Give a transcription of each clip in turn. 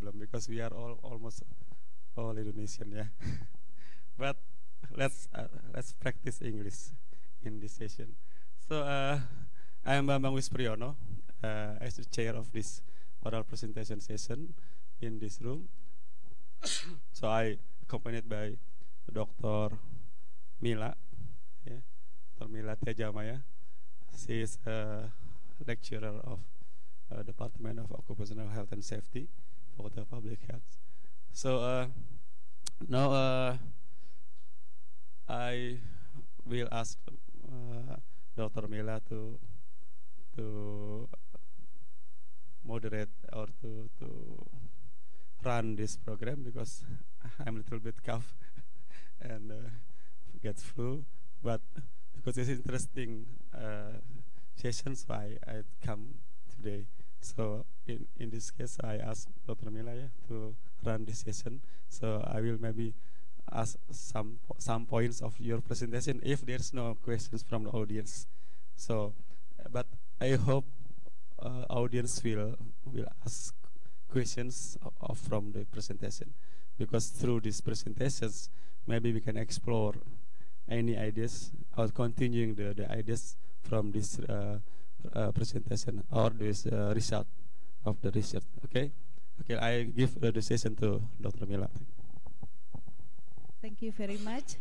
problem because we are all almost all Indonesian, yeah. But let's practice English in this session. So I am Bambang Wispriyono, as the chair of this oral presentation session in this room. So I accompanied by Dr. Mila, yeah, Dr. Mila Tejamaya. She is a lecturer of Department of Occupational Health and Safety for the Public Health. So now I will ask Dr. Mila to moderate or to run this program because I'm a little bit cough and get flu, but because it's interesting session, so I come today. So in this case, I ask Dr. Mila to run this session. So I will maybe ask some points of your presentation if there's no questions from the audience. So, but I hope audience will ask questions from the presentation, because through these presentations maybe we can explore any ideas or continuing the ideas from this presentation or this result of the research. Okay, I give the session to Dr. Mila. Thank you very much,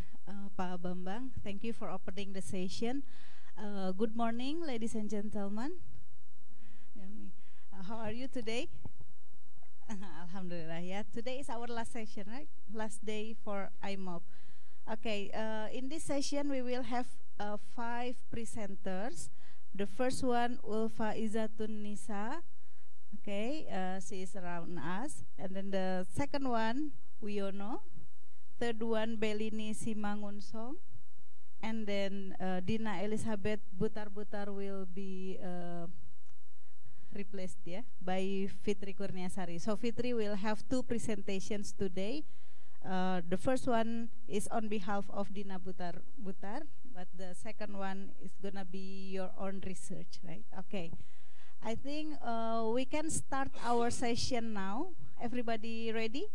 Pak Bambang. Thank you for opening the session. Good morning, ladies and gentlemen. How are you today? Alhamdulillah, yeah. Today is our last session, right? Last day for IMOP. Okay, in this session we will have 5 presenters. The first one, Ulfa Izzatun Nisa. Okay, she is around us. And then the second one, Wiono. Third one, Belini Simangunsong. And then Dina Elizabeth Butar-Butar will be replaced, yeah, by Fitri Kurniasari. So Fitri will have 2 presentations today. The first one is on behalf of Dina Butar-Butar, but the second one is gonna be your own research, right? Okay, I think we can start our session now. Everybody ready?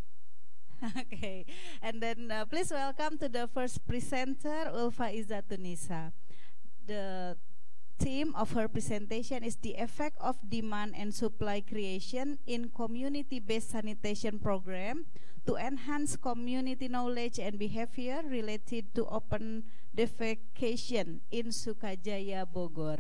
Okay, and then please welcome to the first presenter, Ulfa Izzatun Nisa. The theme of her presentation is the effect of demand and supply creation in community-based sanitation program to enhance community knowledge and behavior related to open defecation in Sukajaya, Bogor.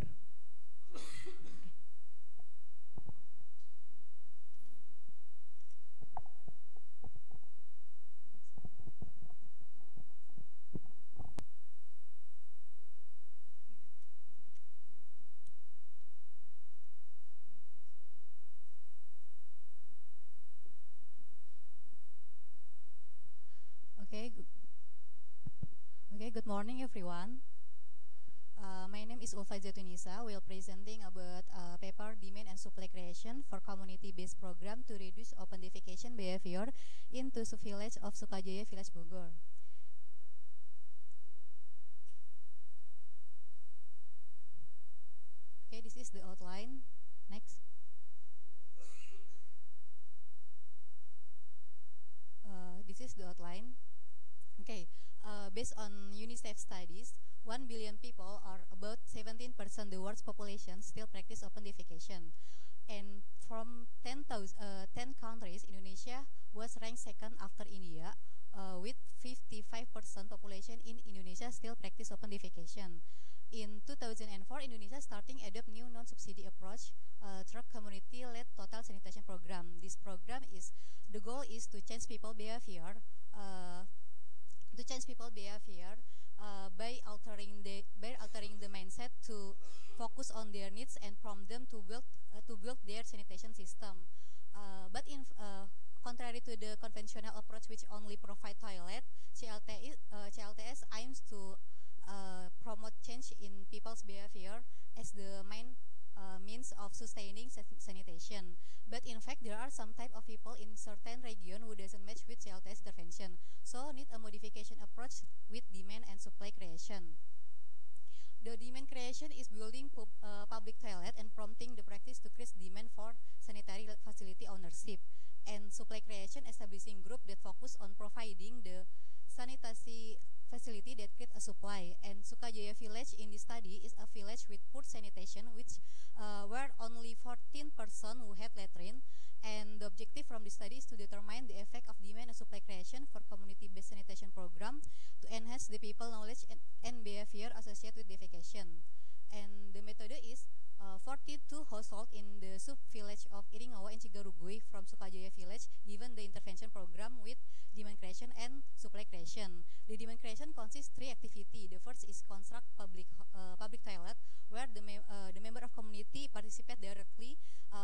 Okay, good morning everyone. My name is Ulfa Izzatun Nisa. We are presenting about paper demand and supply creation for community-based program to reduce open defecation behavior in Tusu village of Sukajaya Village, Bogor. Okay, this is the outline. Next. This is the outline. Okay, based on UNICEF studies, 1 billion people, or about 17% the world's population, still practice open defecation. And from 10 countries, Indonesia was ranked second after India, with 55% population in Indonesia still practice open defecation. In 2004, Indonesia starting adopt new non-subsidy approach through community-led total sanitation program. This program is, the goal is to change people behavior, by altering the mindset to focus on their needs and prompt them to build their sanitation system. But in contrary to the conventional approach which only provide toilet, CLTS aims to promote change in people's behavior as the main means of sustaining sanitation. But in fact, there are some type of people in certain region who doesn't match with CLTS intervention, so need a modification approach with demand and supply creation. The demand creation is building public toilet and prompting the practice to increase demand for sanitary facility ownership. and supply creation establishing group that focus on providing the sanitary facility that create a supply. And Sukajaya village in this study is a village with poor sanitation, which were only 14% who had latrine. And the objective from this study is to determine the effect of demand and supply creation for community-based sanitation program to enhance the people knowledge and behavior associated with defecation. And the method is 42 households in the sub-village of Iringawa and Cigarugui from Sukajaya village given the intervention program with demand creation and supply creation. The demand creation consists 3 activities. The first is construct public toilet where the member of community participate directly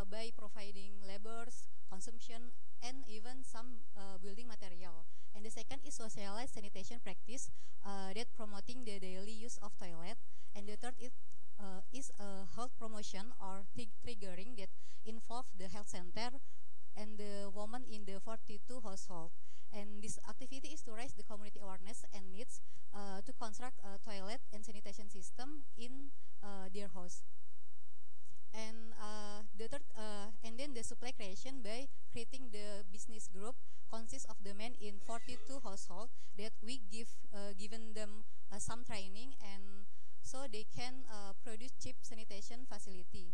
by providing labors, consumption, and even some building material. And the second is socialized sanitation practice that promoting the daily use of toilet. And the third is health promotion or triggering that involve the health center and the woman in the 42 household. And this activity is to raise the community awareness and needs to construct a toilet and sanitation system in their house. And and then the supply creation by creating the business group consists of the men in 42 household that we given them some training and so they can produce cheap sanitation facility.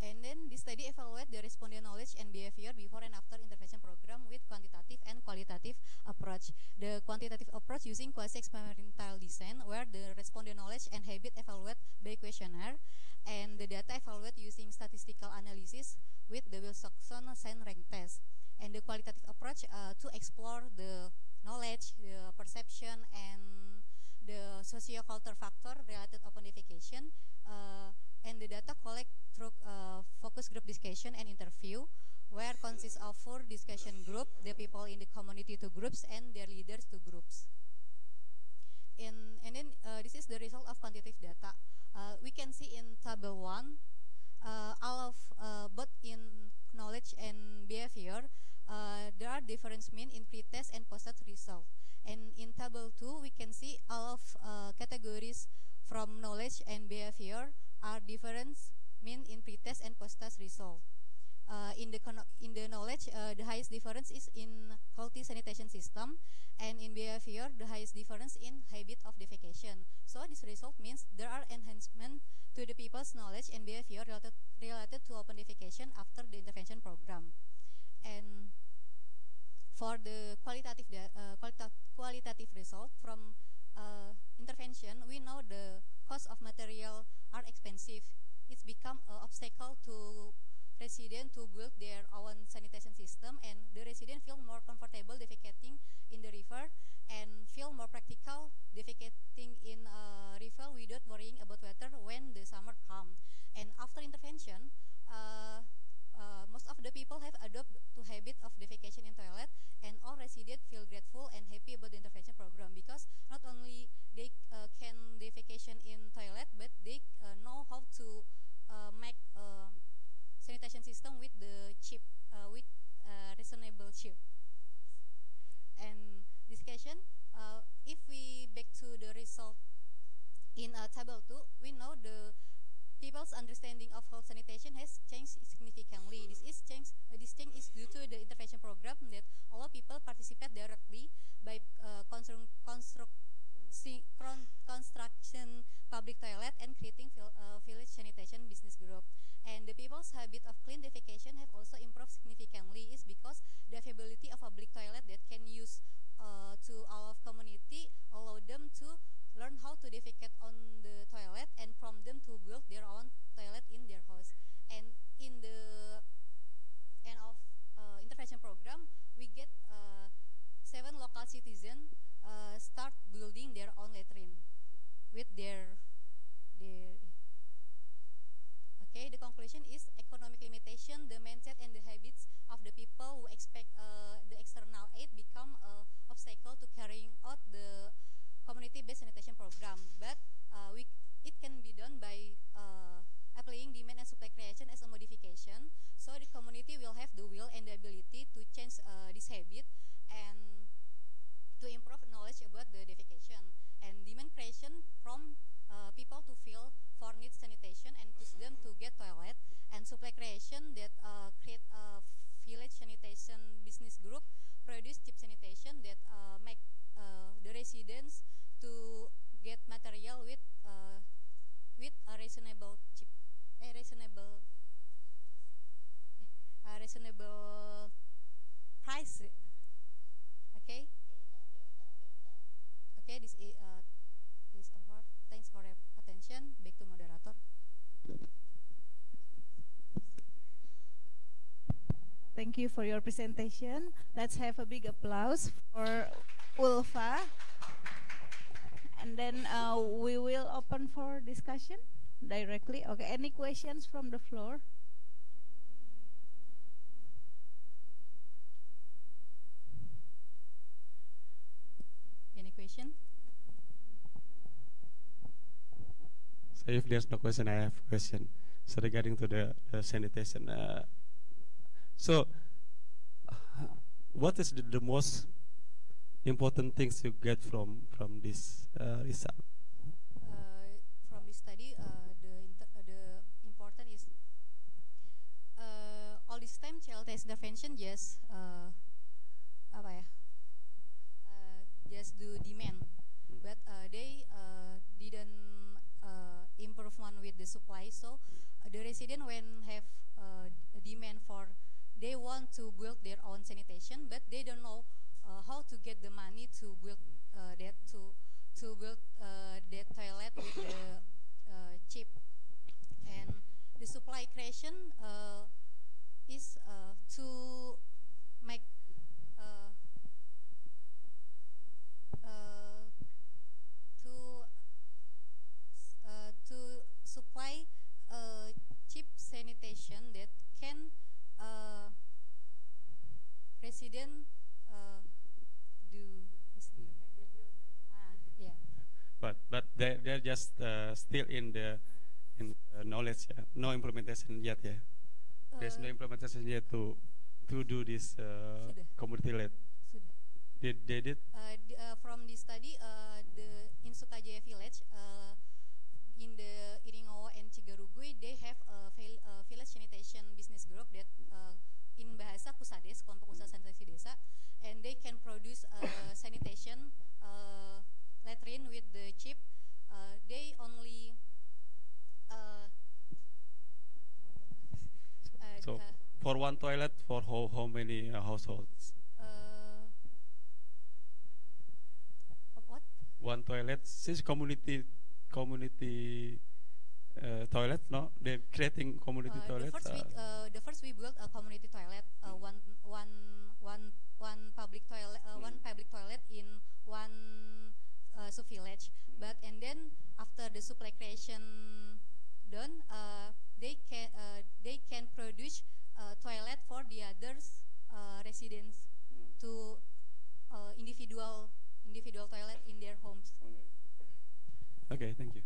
And then this study evaluate the respondent knowledge and behavior before and after intervention program with quantitative and qualitative approach. The quantitative approach using quasi-experimental design where the respondent knowledge and habit evaluate by questionnaire and the data evaluate using statistical analysis with the Wilson Sign Rank test. And the qualitative approach to explore the knowledge, the perception, and the socio-cultural factor related upon defecation, and the data collect through focus group discussion and interview, where consists of 4 discussion group, the people in the community to groups, and their leaders to groups. And then this is the result of quantitative data. We can see in table 1, all of both in knowledge and behavior, there are difference mean in pre-test and post-test result. And in table 2, we can see all of categories from knowledge and behavior are difference mean in pre-test and post-test result. In the knowledge, the highest difference is in healthy sanitation system, and in behavior, the highest difference in habit of defecation. So this result means there are enhancement to the people's knowledge and behavior related to open defecation after the intervention program. And for the qualitative result from intervention, we know the cost of material are expensive. It's become an obstacle to residents to build their own sanitation system, and the residents feel more comfortable defecating in the river and feel more practical defecating in a river without worrying about weather when the summer comes. And after intervention, most of the people have adopted to habit of defecation in toilet, and all residents feel grateful and happy about the intervention program because not only they can defecation in toilet, but they know how to make sanitation system with the cheap, with reasonable cheap. And discussion, if we back to the result in table 2, we know the people's understanding of health sanitation has changed significantly. This change is due to the intervention program that all people participate directly by construction public toilet and creating village sanitation business group. And the people's habit of clean defecation have also improved significantly is because the availability of public toilet that can use to all of community allow them to learn how to defecate on the toilet and prompt them to build their own toilet in their house. And in the end of intervention program, we get 7 local citizens start building their own latrine with their okay. The conclusion is economic limitation, the mindset and the habits of the people who expect the external aid become an obstacle to carrying out the community-based sanitation program, but it can be done by applying demand and supply creation as a modification. So the community will have the will and the ability to change this habit and to improve knowledge about the defecation. And demand creation from people to feel for needs sanitation and push them to get toilet, and supply creation that create a village sanitation business group produce cheap sanitation that make the residents to get material with a reasonable cheap, a reasonable price. Okay. Okay. This over. Thanks for your attention. Back to moderator. Thank you for your presentation. Let's have a big applause for Ulfa. And then we will open for discussion directly. Okay, any questions from the floor? Any question? So if there's no question, I have a question. So regarding to the sanitation, what is the most important things you get from this result? From this study, the important is all this time child intervention just apa ya, just do demand, but they didn't improve one with the supply. So the resident when have a demand for, they want to build their own sanitation, but they don't know how to get the money to build that to build that toilet with the cheap. And the supply creation is to make to supply cheap sanitation that can resident do. Yeah. But they're just still in the knowledge, yeah? No implementation yet, yeah. There's no implementation yet to do this community led. Sudah. They did. From the study, in Sukajaya village, in the Iringowo and Cigarugui, they have a village sanitation business group that in bahasa Pusades, kelompok usaha sanitasi desa, and they can produce sanitation latrine with the cheap. They only So for one toilet, for how many households? What? One toilet, since community toilet, no? They're creating community toilets. The first we built a community toilet, one public toilet, one public toilet in one sub village. But and then after the supply creation done, they can produce toilet for the others residents to individual toilet in their homes. Okay, thank you.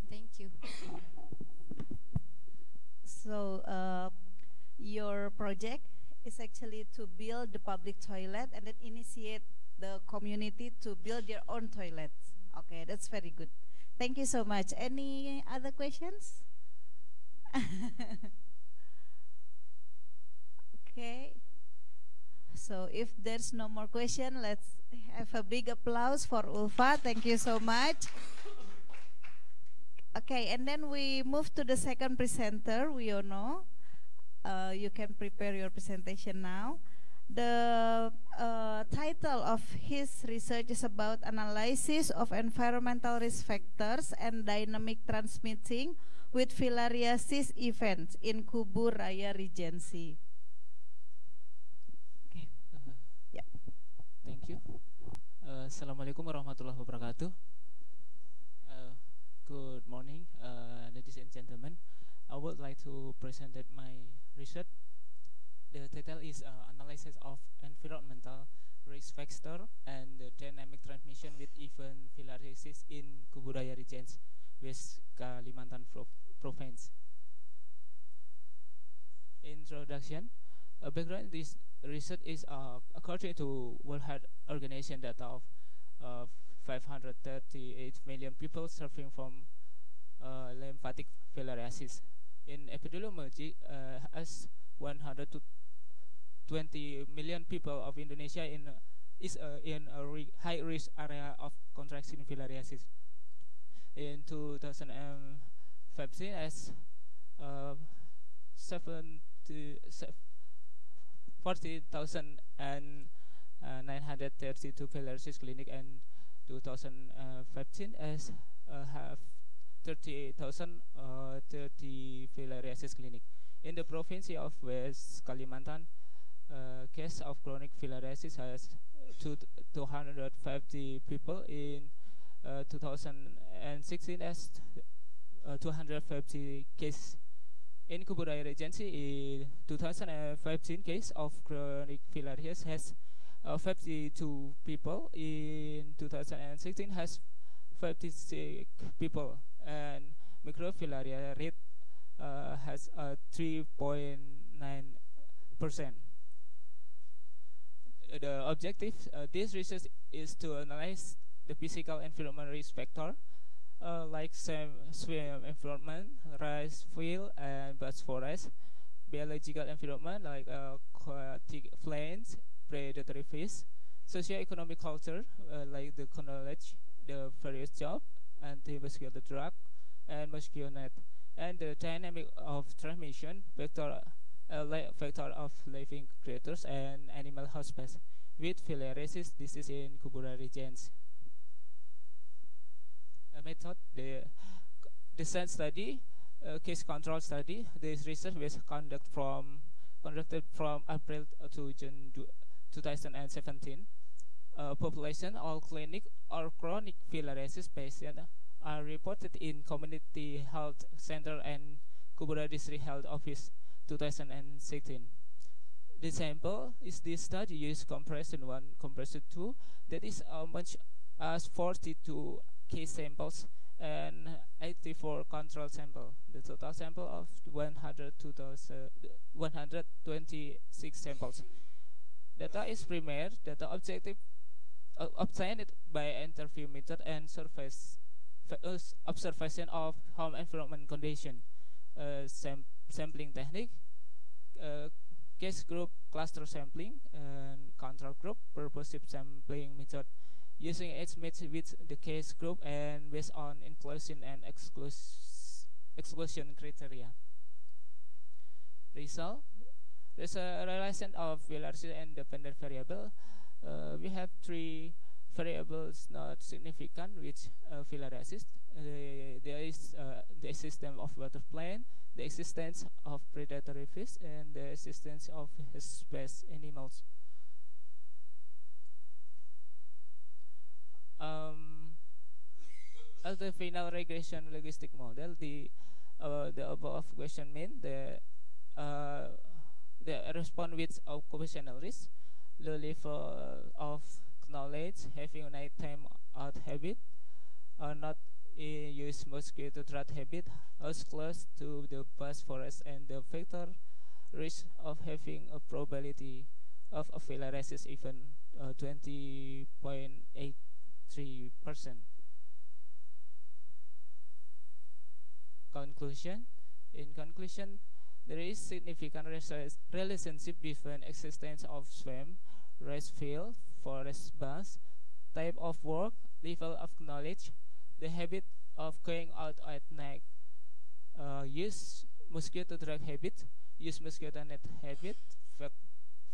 Thank you. So your project is actually to build the public toilet and then initiate the community to build their own toilets. Okay, that's very good. Thank you so much. Any other questions? Okay. So if there's no more question, let's have a big applause for Ulfa. Thank you so much. Okay, and then we move to the second presenter, Wiono. You can prepare your presentation now. The title of his research is about analysis of environmental risk factors and dynamic transmitting with filariasis events in Kubu Raya Regency. Okay. Yeah. Thank you. Assalamualaikum warahmatullahi wabarakatuh. Good morning, ladies and gentlemen. I would like to present my research. The title is Analysis of Environmental Risk Factor and the Dynamic Transmission with Event Filariasis in Kubu Raya Regency, West Kalimantan Province. Introduction. Background: this research is according to World Health Organization data of 538 million people suffering from lymphatic filariasis. In epidemiology, as 100 20 million people of Indonesia is in a high risk area of contracting filariasis. In 2015, as 40,932 filariasis clinic, and 2015 as have 38,030 filariasis clinic. In the province of West Kalimantan, case of chronic filariasis has 250 people. In 2016 as 250 case. In Kuburai Regency, in 2015 case of chronic filariasis has 52 people. In 2016 has 56 people, and microfilaria rate has 3.9%. The objective this research is to analyze the physical environment risk factor like swim environment, rice field, and bush forest, biological environment like aquatic plants, predatory fish, socio-economic culture like the knowledge, the various job, and the mosquito drug, and mosquito net, and the dynamic of transmission vector of living creatures and animal hospes with filariasis disease in Kuburai regions. A method, the descent study, case control study. This research was conducted from April to June 2017. Population or clinic or chronic filariasis patients are reported in community health center and Kuburai district health office 2016. The sample is this study used comparison 1, comparison 2, that is much as 42 case samples and 84 control sample. The total sample of 126 samples. Data is primaire, data objective obtained by interview method and surface observation of home environment condition, sampling technique, case group cluster sampling, and control group purposive sampling method, using estimates with the case group and based on inclusion and exclusion criteria. Result: there's a relation of filariasis and dependent variable. We have 3 variables not significant with filariasis. There is the existence of water plant, the existence of predatory fish, and the existence of space animals. As the final regression logistic model, the above question mean the respond with occupational risk, the level of knowledge, having nighttime out habit, or not use mosquito trap habit, house close to the bush forest, and the factor risk of having a probability of a filariasis even 20.83%. Conclusion: in conclusion, there is significant relationship between existence of swamp, rice field, forest bush, type of work, level of knowledge, the habit of going out at night, use mosquito drug habit, use mosquito net habit,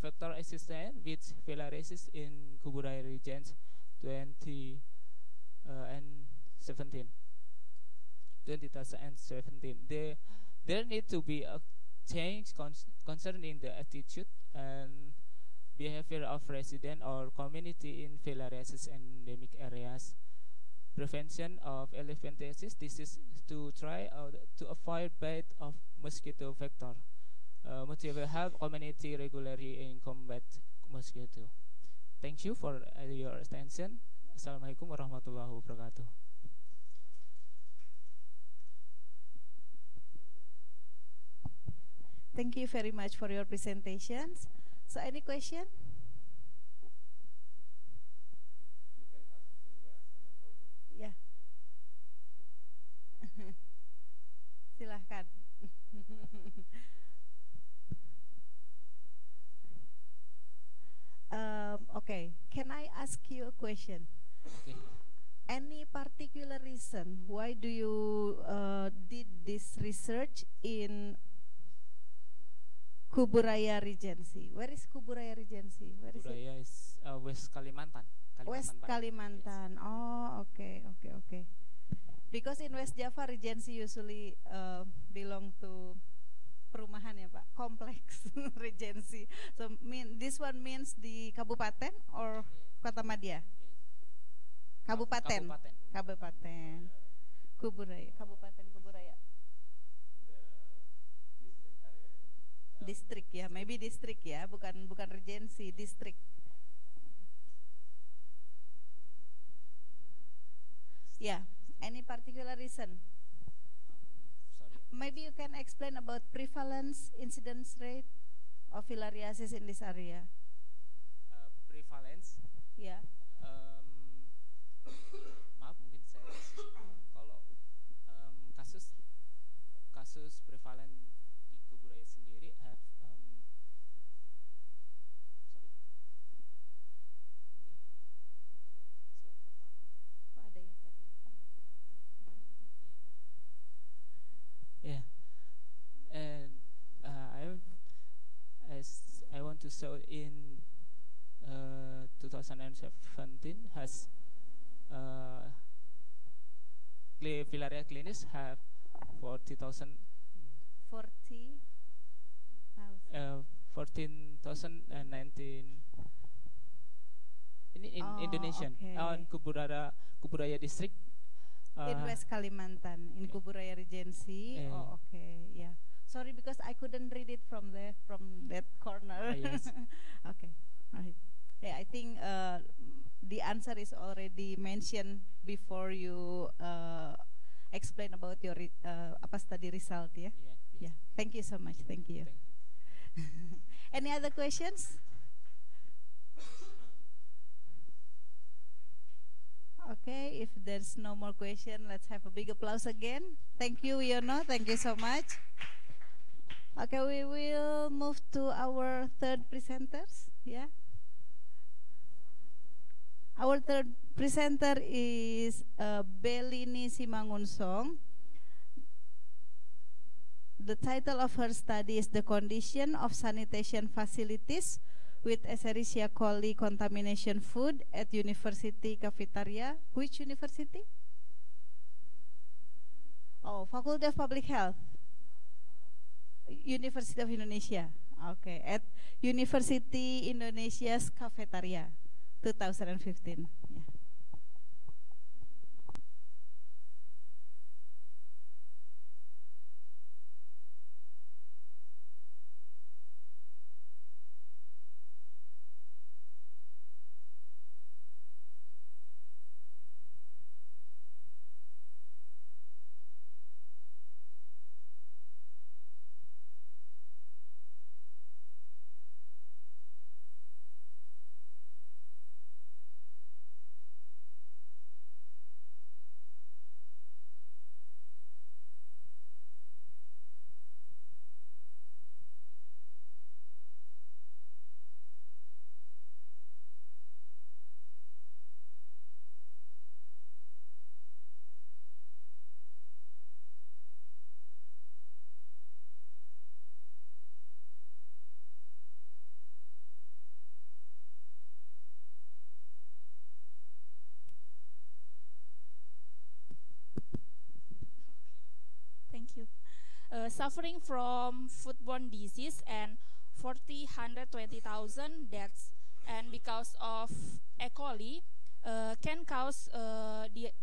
factor existence with filariasis in Kuburai regions 2017. There need to be a change concerning the attitude and behavior of resident or community in filariasis endemic areas. Prevention of elephantiasis disease to try to avoid bite of mosquito vector. Motivate help community regularly in combat mosquito. Thank you for your attention. Assalamualaikum warahmatullahi wabarakatuh. Thank you very much for your presentations. So any question? Yeah. ask you a question. Okay. Any particular reason why do you did this research in Kuburaya Regency? Where is Kuburaya Regency? Where is it? Budaya is West Kalimantan. West Barat. Kalimantan. Oh, okay, okay, okay. Because in West Java, Regency usually belong to perumahan ya Pak, kompleks Regency. So this one means di kabupaten or kota Madia? Kabupaten. Kabupaten. Kabupaten. Kuburaya, Kabupaten Kuburaya. Distrik ya, maybe distrik ya, bukan Regency, distrik. Yeah, any particular reason? Sorry. Maybe you can explain about prevalence, incidence rate of filariasis in this area. Prevalence. Yeah. Maaf, mungkin saya kalau kasus prevalen di Kuburaya sendiri have sorry. Slide pertama. Oh, ada ya tadi. Yeah, and I want to show in 2017 has Filaria clinics have 40,000 40,000. 14,019 in Oh, Indonesian okay. in Kuburaya district In West Kalimantan, in okay. Kuburaya Regency. Oh, okay, yeah. Sorry, because I couldn't read it from that corner. Yes. Okay, right. Yeah, I think the answer is already mentioned before you explain about your apa study result, yeah. Yeah, yes. Yeah. Thank you so much. Thank you. Thank you. Any other questions? Okay, if there's no more question, let's have a big applause again. Thank you, Yono. Thank you so much. Okay, we will move to our third presenters. Yeah. Our third presenter is Belini Simangunsong. The title of her study is The Condition of Sanitation Facilities with Escherichia coli Contamination Food at University Cafetaria. Which university? Oh, Faculty of Public Health. University of Indonesia. Okay, at University Indonesia's Cafetaria, 2015. Yeah. Thank you. Suffering from foodborne disease and 120,000 deaths, and because of E. coli can cause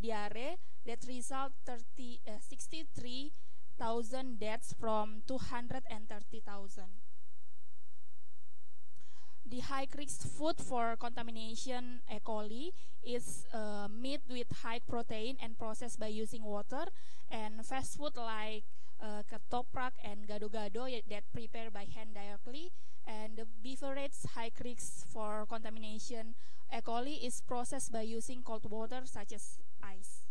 diarrhea that result 63,000 deaths from 230,000. The high risk food for contamination E. coli is meat with high protein and processed by using water, and fast food like ketoprak and gado-gado that prepared by hand directly, and the beverage high risk for contamination E. coli is processed by using cold water such as ice.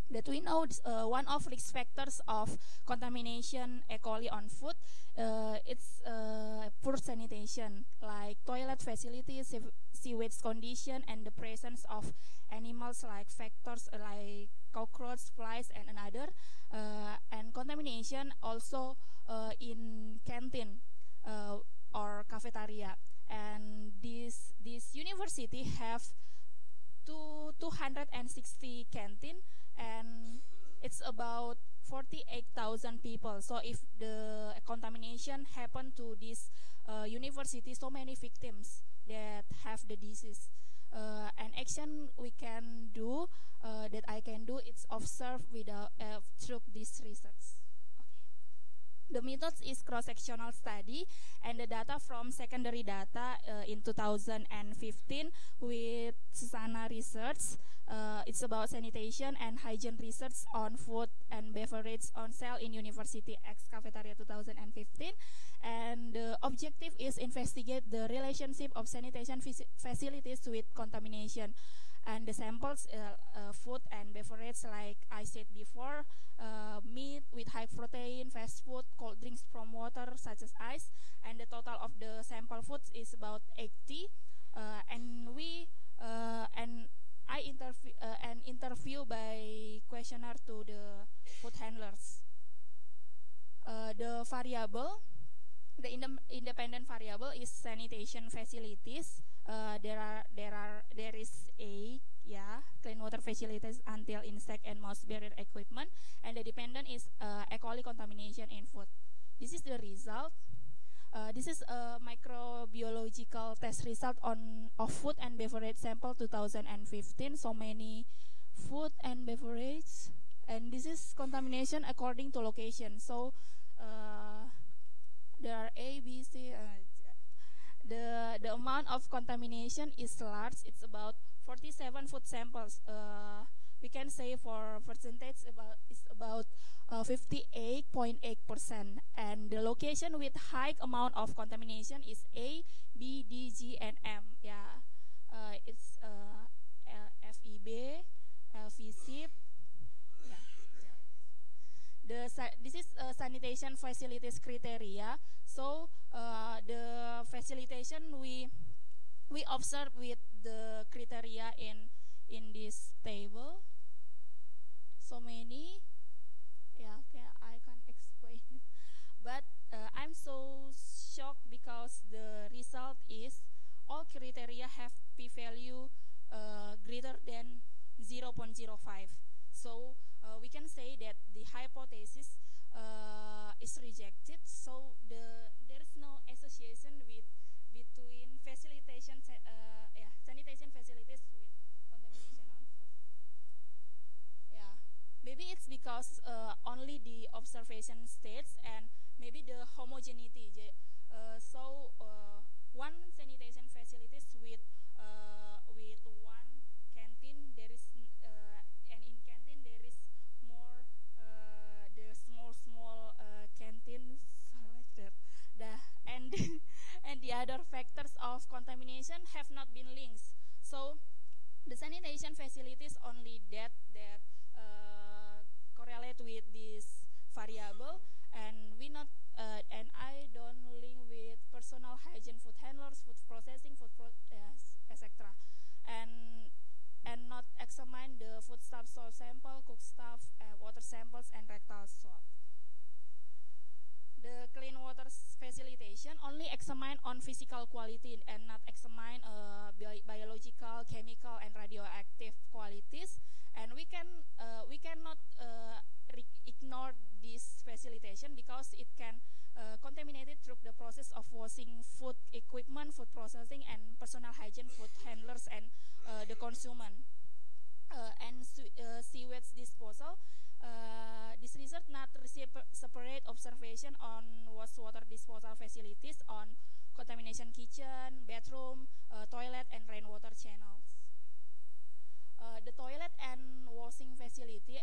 that we know one of risk factors of contamination E. coli on food, it's poor sanitation, like toilet facilities, sewage condition, and the presence of animals like factors like cockroach, flies, and another, and contamination also in canteen or cafeteria. And this university have 260 canteen, and it's about 48,000 people. So if the contamination happen to this university, so many victims that have the disease. An action we can do, that I can do, it's observe through this research. The methods is cross-sectional study, and the data from secondary data in 2015 with Susana Research. It's about sanitation and hygiene research on food and beverage on sale in University X Cafeteria 2015. And the objective is investigate the relationship of sanitation facilities with contamination. And the samples, food and beverage, like I said before, meat with high protein, fast food, cold drinks from water such as ice, and the total of the sample foods is about 80. I interview by questionnaire to the food handlers. The variable, the independent variable is sanitation facilities. There is clean water facilities until insect and mouse barrier equipment, and the dependent is E. coli contamination in food. This is the result. This is a microbiological test result of food and beverage sample 2015. So many food and beverage, and this is contamination according to location. So there are A, B, C. The amount of contamination is large. It's about 47 food samples. We can say for percentage is about 58.8%, and the location with high amount of contamination is A, B, D, G, and M. It's FEB, LVCIP. This is sanitation facilities criteria. So the facilitation we observe with the criteria in this table. So many, I can't explain it. But I'm so shocked because the result is all criteria have p-value greater than 0.05. So we can say that the hypothesis is rejected. So there is no association between sanitation facilities with contamination on food. Maybe it's because only the observation states and maybe the homogeneity. One sanitation facilities with one canteen, there is and in canteen there is more the small canteens like that. And and the other factors of contamination have not been linked. So the sanitation facilities only that correlate with this variable, and and I don't link with personal hygiene, food handlers, food processing, etc. And not examine the foodstuff soil sample, cook stuff, water samples, and rectal swab. The clean water facilitation only examine on physical quality and not examine biological, chemical, and radioactive qualities. And we cannot ignore this facilitation because it can contaminate it through the process of washing food equipment, food processing, and personal hygiene, food handlers, and the consumer. And sewage disposal. This research not receive separate observation on wastewater disposal facilities, on contamination kitchen, bathroom, toilet, and rainwater channels. The toilet and washing facility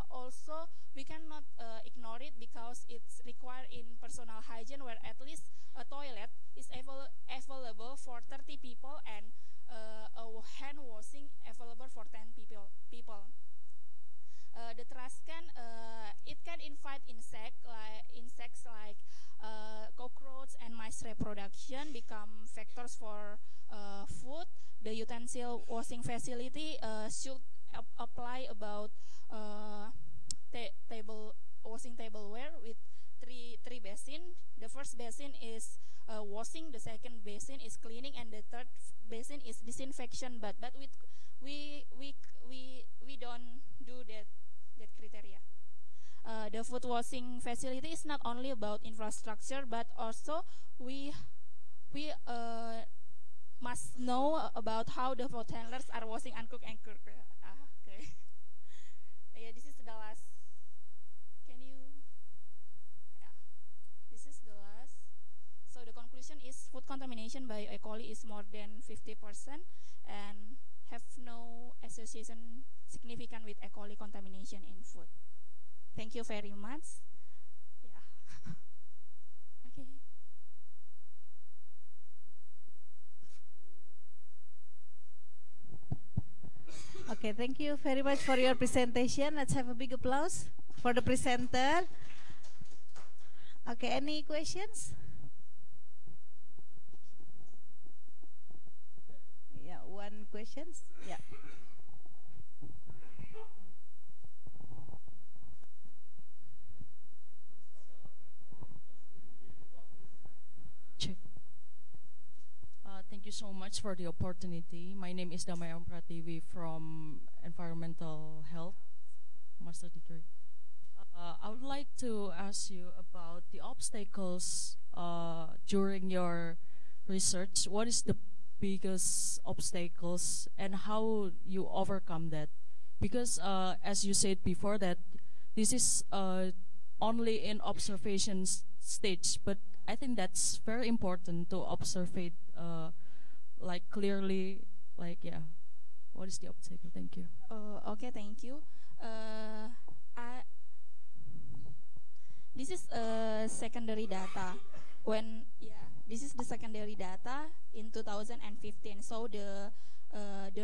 also we cannot ignore it because it's required in personal hygiene, where at least a toilet is available for 30 people and a hand washing available for 10 people. the trash can it can invite insects like cockroach and mice reproduction become factors for food. The utensil washing facility should apply about washing tableware with three basin. The first basin is washing, the second basin is cleaning, and the third basin is disinfection. But we don't do that criteria. The food washing facility is not only about infrastructure, but also we must know about how the food handlers are washing uncooked and cooked. Okay. Yeah, this is the last. Can you? Yeah, this is the last. So the conclusion is food contamination by E. coli is more than 50% and have no association significant with E. coli contamination in food. Thank you very much. Yeah. Okay. Okay, thank you very much for your presentation. Let's have a big applause for the presenter. Okay, any questions? Yeah, one questions. Yeah. Check. Thank you so much for the opportunity. My name is Damayam Pratiwi from Environmental Health, Master Degree. I would like to ask you about the obstacles during your research. What is the biggest obstacles and how you overcome that? Because as you said before that this is only in observation stage, but I think that's very important to observe it like clearly, like yeah. What is the obstacle? Thank you. Okay, thank you. This is secondary data. This is the secondary data in 2015. So the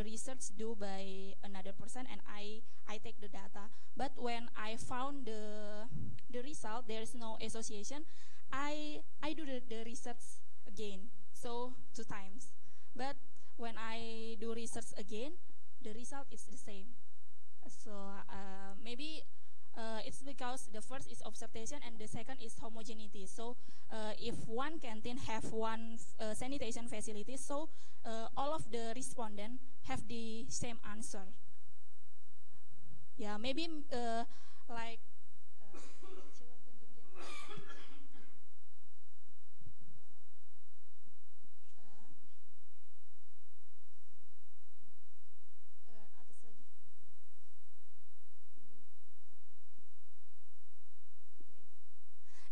research due by another person, and I take the data. But when I found the result, there is no association. I do the research again, so 2 times. But when I do research again, the result is the same. So maybe it's because the first is observation and the second is homogeneity. So if one canteen have one sanitation facility, so all of the respondents have the same answer. Yeah, maybe like atas lagi.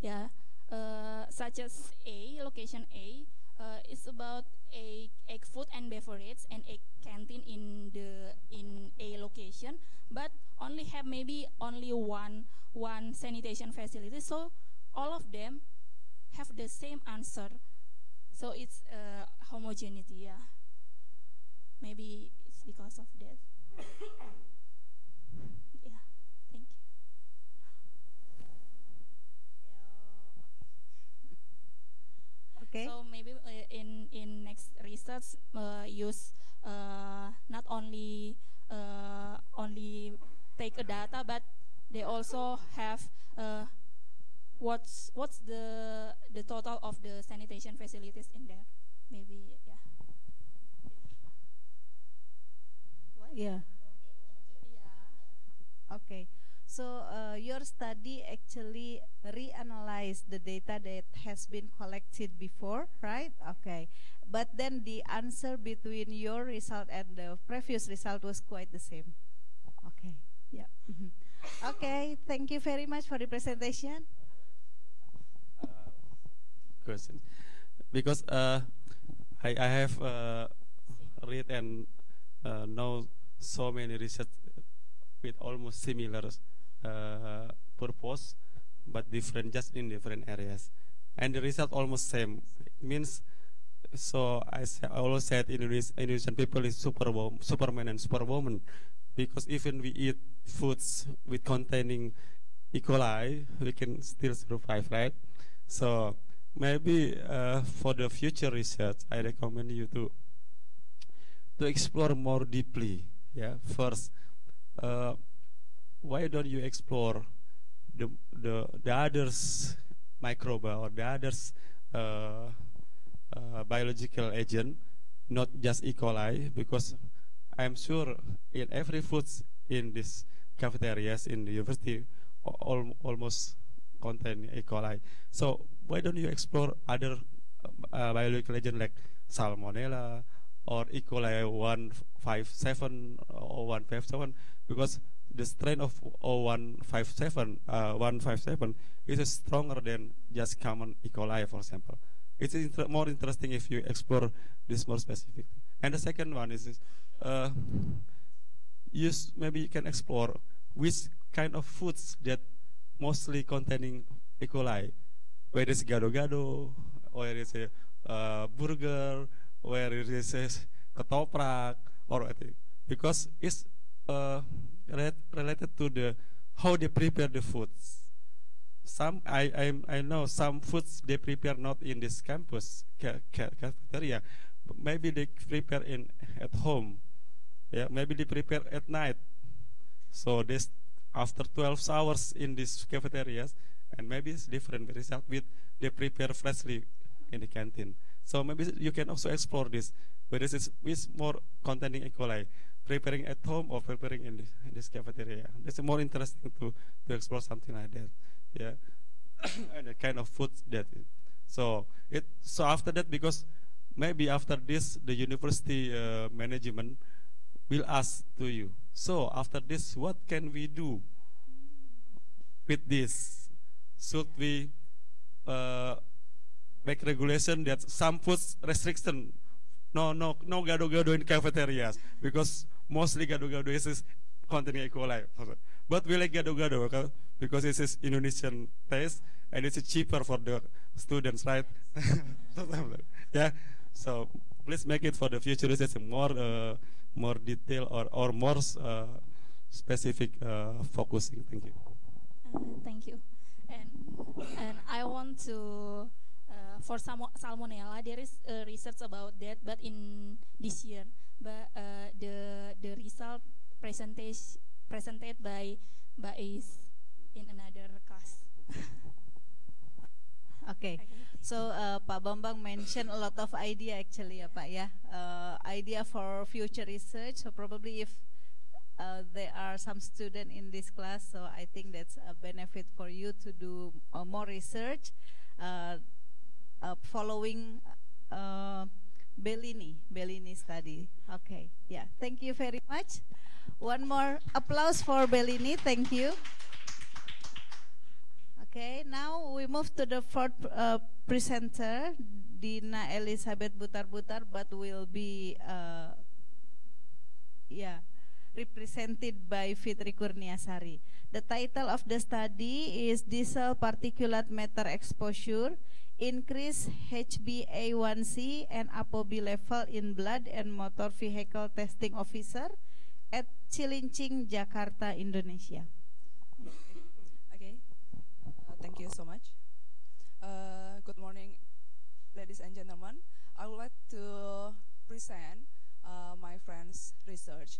Yeah, such as location A is about a food and beverage and a canteen in a location, but only have maybe only one sanitation facility. So all of them have the same answer. So it's homogeneity. Yeah, maybe it's because of that. Yeah, thank you. Okay. So maybe in next research use not only take a data, but they also have what's the total of the sanitation facilities in there. Maybe yeah. What? Yeah. Yeah. Okay. So your study actually reanalyzed the data that has been collected before, right? Okay. But then the answer between your result and the previous result was quite the same. Okay. Yeah. Okay. Thank you very much for the presentation. Question, because I have read and know so many research with almost similar purpose, but different, just in different areas, and the result almost same. It means, so I always said Indonesian people is Superman and Superwoman, because even we eat foods with containing E. coli, we can still survive, right? So maybe for the future research, I recommend you to explore more deeply. Yeah, first, why don't you explore the others microba or the others biological agent, not just E. coli, because I'm sure in every foods in this cafeterias in the university almost contain E. coli. So why don't you explore other biological agent like Salmonella or E. coli 157 or 157, because the strain of 157 is stronger than just common E. coli, for example. It's more interesting if you explore this more specifically. And the second one is maybe you can explore which kind of foods that mostly containing E. coli, whether it's gado-gado, or it is a burger, where it is a ketoprak, or anything, because it's related to the how they prepare the foods. Some I know some foods they prepare not in this campus cafeteria, but maybe they prepare at home. Yeah, maybe they prepare at night. So this after 12 hours in these cafeterias, and maybe it's different the result with they prepare freshly in the canteen. So maybe you can also explore this, whether it's more containing E. coli, preparing at home or preparing in this cafeteria. It's more interesting to explore something like that. Yeah, and the kind of food that. So after that, because maybe after this the university management will ask to you. So after this, what can we do with this? Should we make regulation that some foods restriction? No gado-gado in cafeterias, because mostly gado-gado is containing E. coli. But we like gado-gado, okay? Because it is Indonesian taste and it's cheaper for the students, right? Yeah. So please make it for the future research more detail or more specific focusing. Thank you. Thank you. And I want to for salmonella there is research about that, but in this year, but the result presented by is in another class. Okay. So Pak Bambang mentioned a lot of idea actually, ya Pak ya. Idea for future research. So probably if there are some student in this class, so I think that's a benefit for you to do more research following Bellini study. Okay. Yeah. Thank you very much. One more applause for Bellini. Thank you. Okay, now we move to the fourth presenter, Dina Elizabeth Butar-Butar, but will be represented by Fitri Kurniasari. The title of the study is Diesel Particulate Matter Exposure, Increase HbA1c and ApoB level in blood and motor vehicle testing officer at Cilincing, Jakarta, Indonesia. Thank you so much. Good morning, ladies and gentlemen. I would like to present my friend's research.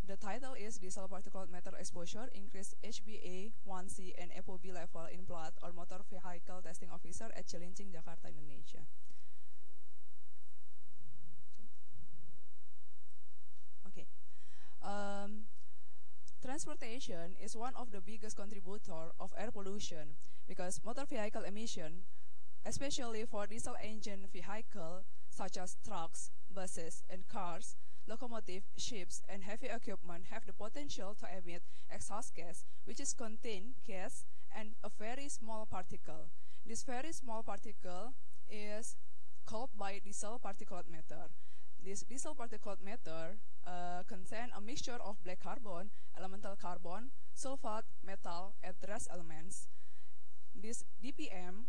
The title is Diesel Particulate Matter Exposure, Increase HbA1c and ApoB level in blood or motor vehicle testing officer at Cilincing, Jakarta, Indonesia. Okay. Transportation is one of the biggest contributor of air pollution because motor vehicle emission, especially for diesel engine vehicle such as trucks, buses, and cars, locomotive, ships, and heavy equipment have the potential to emit exhaust gas, which is contained gas and a very small particle. This very small particle is called by diesel particulate matter. This diesel particulate matter contain a mixture of black carbon, elemental carbon, sulfate, metal, and trace elements. This DPM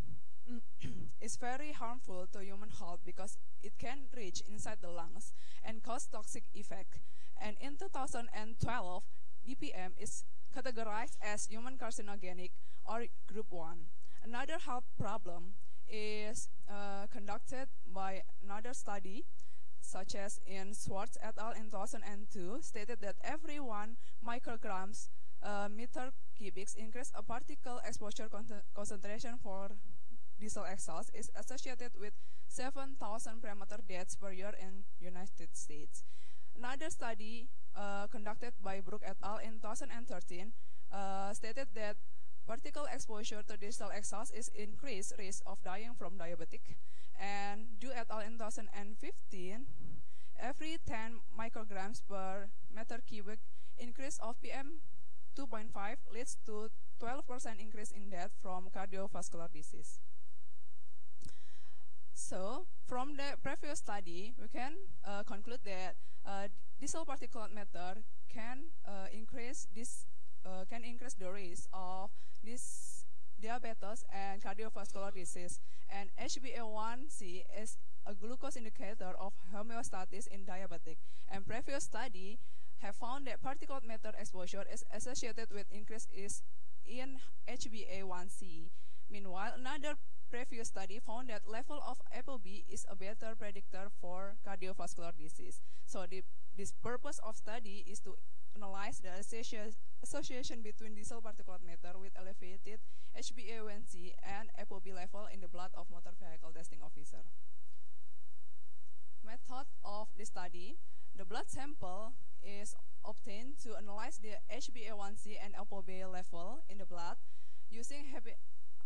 is very harmful to human health because it can reach inside the lungs and cause toxic effect. And in 2012, DPM is categorized as human carcinogenic or group 1. Another health problem is conducted by another study, such as in Schwartz et al. In 2002, stated that every 1 micrograms meter cubic increase a particle exposure concentration for diesel exhaust is associated with 7,000 premature deaths per year in United States. Another study conducted by Brook et al. In 2013 stated that particle exposure to diesel exhaust is increased risk of dying from diabetic. And Du et al. In 2015, every 10 micrograms per meter cubic increase of PM 2.5 leads to 12% increase in death from cardiovascular disease. So, from the previous study, we can conclude that diesel particulate matter can increase the risk of this diabetes and cardiovascular disease. And HbA1c is a glucose indicator of homeostasis in diabetic. And previous study have found that particulate matter exposure is associated with increase in HbA1c. Meanwhile, another previous study found that level of ApoB is a better predictor for cardiovascular disease. So this purpose of study is to analyze the association between diesel particulate matter with elevated HbA1c and ApoB level in the blood of motor vehicle testing officer. Method of the study: the blood sample is obtained to analyze the HbA1c and ApoB level in the blood using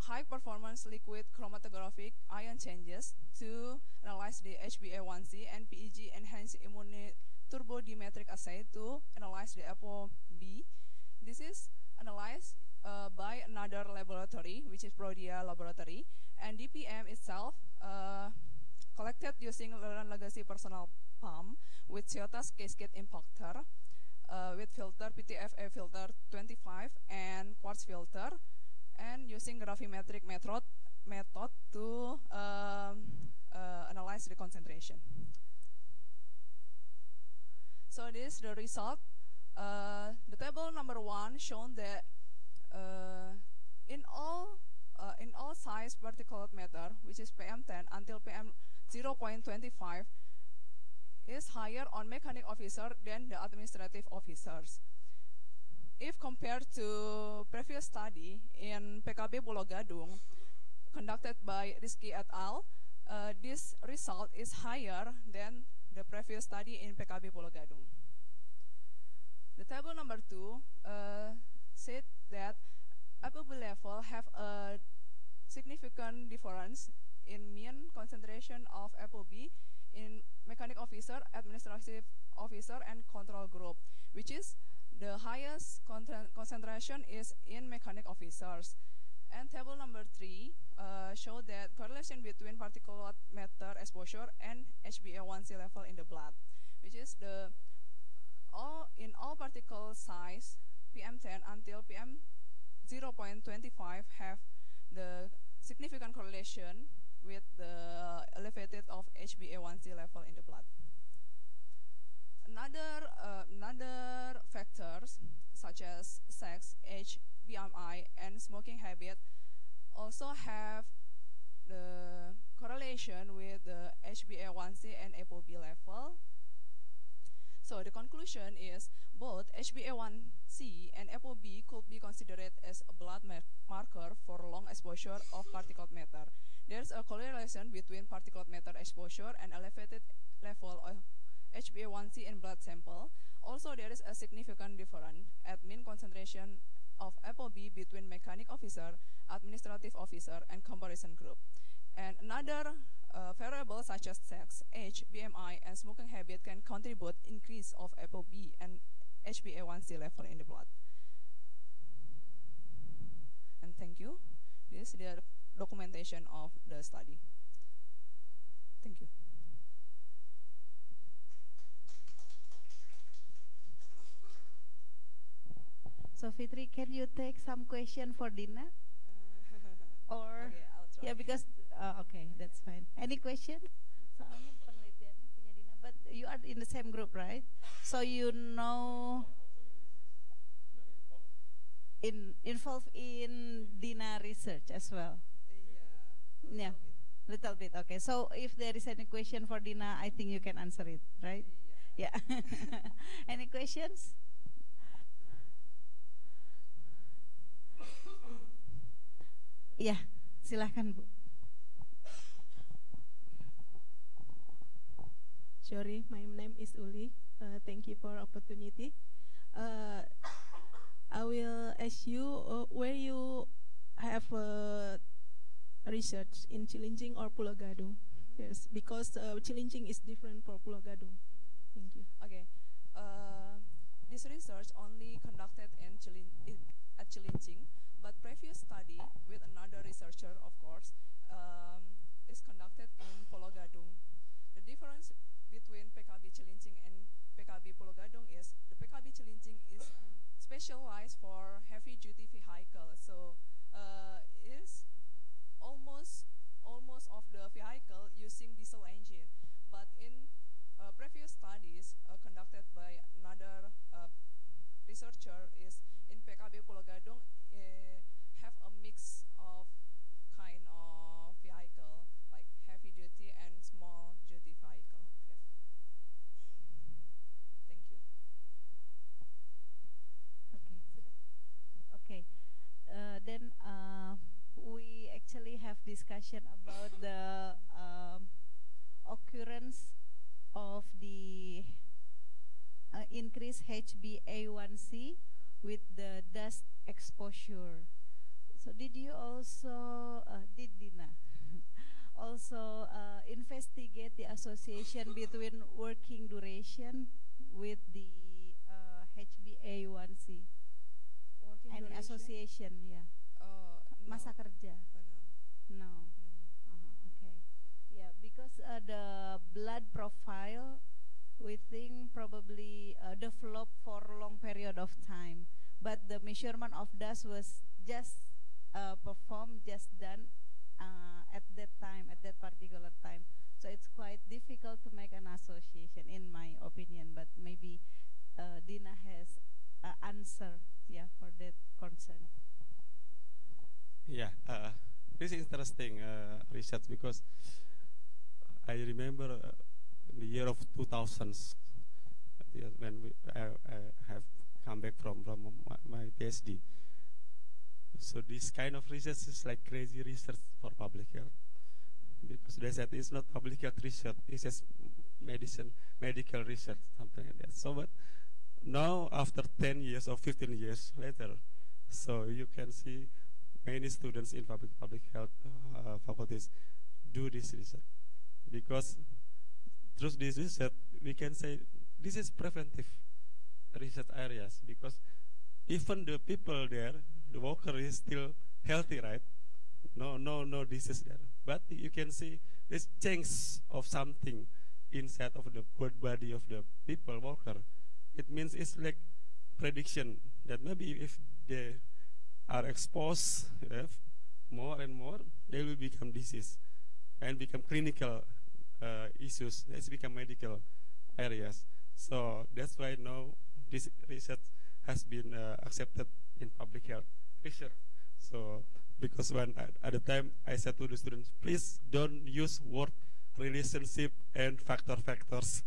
high-performance liquid chromatographic ion changes to analyze the HbA1c and PEG enhanced immunoturbodimetric assay to analyze the ApoB. This is analyzed by another laboratory, which is Prodia Laboratory, and DPM itself collected using Laurent Legacy personal pump with Ciotas cascade impactor with filter PTFE filter 25 and quartz filter, and using gravimetric method to analyze the concentration. So this is the result. The table number 1 shown that in all size particulate matter, which is PM10 until PM 0.25, is higher on mechanic officer than the administrative officers. If compared to previous study in PKB Pulau Gadung conducted by Rizky et al., this result is higher than the previous study in PKB Pulau Gadung. The table number 2 said that ApoB level have a significant difference in mean concentration of ApoB in mechanic officer, administrative officer, and control group, which is the highest concentration is in mechanic officers. And table number 3 show that correlation between particulate matter exposure and HbA1c level in the blood, which is in all particle size PM10 until PM 0.25 have the significant correlation with the elevated of HbA1c level in the blood. Another factors such as sex, age, BMI, and smoking habit also have the correlation with the HbA1c and ApoB level. So the conclusion is both HbA1c and ApoB could be considered as a blood marker for long exposure of particulate matter. There's a correlation between particulate matter exposure and elevated level of HbA1c in blood sample. Also, there is a significant difference at mean concentration of ApoB between mechanic officer, administrative officer, and comparison group. And another variable such as sex, age, BMI, and smoking habit can contribute increase of ApoB and HbA1c level in the blood. And thank you. This is the documentation of the study. Thank you. So Fitri, can you take some question for Dina? Or Okay, I'll try. yeah, because okay, that's fine. Any question? Soalnya penelitiannya punya Dina, but you are in the same group, right? So you know, involved in Dina research as well. Yeah, little bit. Okay. So if there is any question for Dina, I think you can answer it, right? Yeah. Any questions? Ya, silahkan Bu. Sorry, my name is Uli. Thank you for opportunity. I will ask you where you have research in Cilincing or Pulau Gadung. Yes, because Cilincing is different for Pulau Gadung. Thank you. Okay. This research only conducted at Cilincing, but previous study with another researcher, of course, is conducted in Pulau Gadung. The difference between PKB Cilincing and PKB Pulau Gadung is the PKB Cilincing is specialized for heavy duty vehicle, so is almost of the vehicle using diesel engine. But in previous studies conducted by another researcher is in PKB Pulau Gadung have a mix of kind of vehicle like heavy duty and small duty vehicle. Yes. Thank you. Okay. Then we actually have discussion about the occurrence of the increased HbA1c with the dust exposure. So did you also, did Dina also investigate the association between working duration with the HbA1c? Working Any duration? association, yeah. Masa kerja? No. No. Okay. Yeah, because the blood profile, we think probably developed for a long period of time, but the measurement of dust was just performed, just done at that time, at that particular time. So it's quite difficult to make an association, in my opinion. But maybe Dina has answer, yeah, for that concern. Yeah, this is interesting research because I remember in the year of 2000s when I have come back from my PhD. So this kind of research is like crazy research for public health, because they said it's not public health research, it's just medical research, something like that. So but now after 10 years or 15 years later, so you can see many students in public health faculties do this research, because through this research we can say this is preventive research areas, because even the people there, the worker is still healthy, right? No disease there. But you can see this change of something inside of the body of the people worker. It means it's like prediction that maybe if they are exposed more and more, they will become disease and become clinical issues. It's become medical areas. So that's why now this research has been accepted in public health research. So because when at the time I said to the students, please don't use word relationship and factors.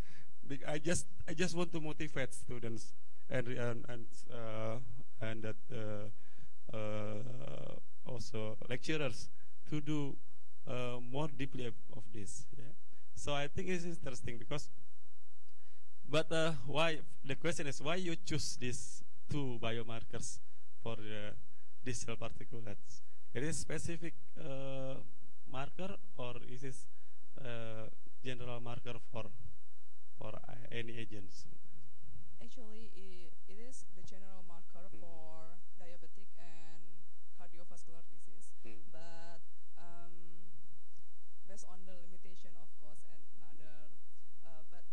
I just want to motivate students and that also lecturers to do more deeply of this. Yeah. So I think it's interesting because, but why the question is why you choose these two biomarkers for these cell particulates? It is specific marker, or is this general marker for any agents? Actually, it is the general marker for diabetic and cardiovascular disease, but based on the limitation, of course, and another, but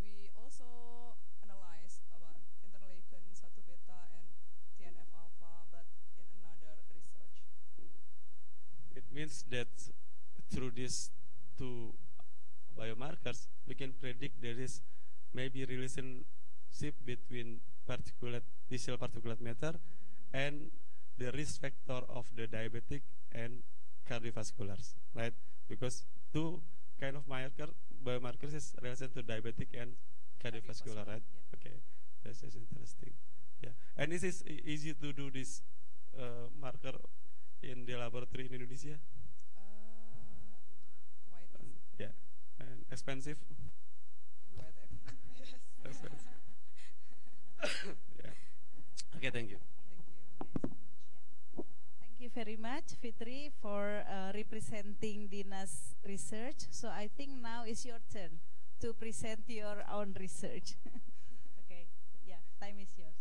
we also analyze about interleukin 1 beta and TNF alpha, but in another research. It means that through these two biomarkers, we can predict there is maybe relationship between diesel particulate matter and the risk factor of the diabetic and cardiovasculars, right? Because two kind of biomarkers is related to diabetic and cardiovascular, right? Yeah. Okay, that's interesting. Yeah, and is it easy to do this marker in the laboratory in Indonesia? Quite easy. Yeah, and expensive. Quite yes. Expensive. Yeah. Okay, thank you. Thank you. Thank you very much, Fitri, for representing Dina's research. So I think now is your turn to present your own research. Okay, yeah, time is yours.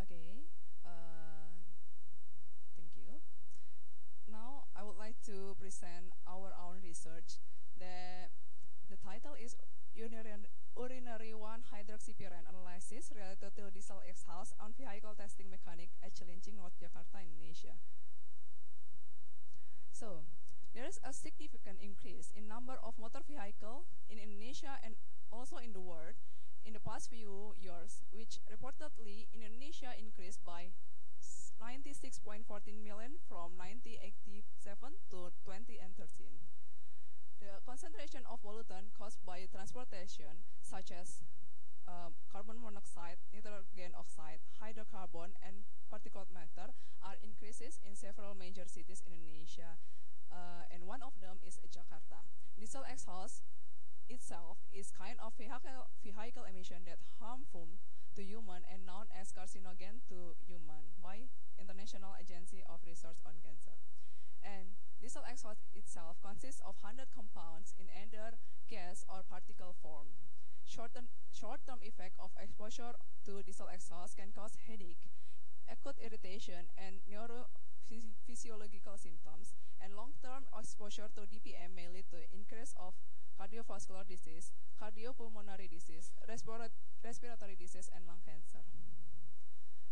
Okay. Thank you. Now I would like to present our own research. The title is urinary 1-hydroxypyran analysis related to diesel exhaust on vehicle testing mechanic at Cilincing, North Jakarta, Indonesia. So, there is a significant increase in number of motor vehicle in Indonesia and also in the world in the past few years, which reportedly in Indonesia increased by 96.14 million from 1987 to 2013. The concentration of pollutant caused by transportation, such as carbon monoxide, nitrogen oxide, hydrocarbon, and particulate matter, are increases in several major cities in Indonesia, and one of them is Jakarta. Diesel exhaust itself is kind of vehicle emission that harmful to human and known as carcinogen to human by International Agency of Research on Cancer. And diesel exhaust itself consists of 100 compounds in either gas or particle form. Short-term effect of exposure to diesel exhaust can cause headache, acute irritation, and neurophysiological symptoms. And long-term exposure to DPM may lead to increase of cardiovascular disease, cardiopulmonary disease, respiratory disease, and lung cancer.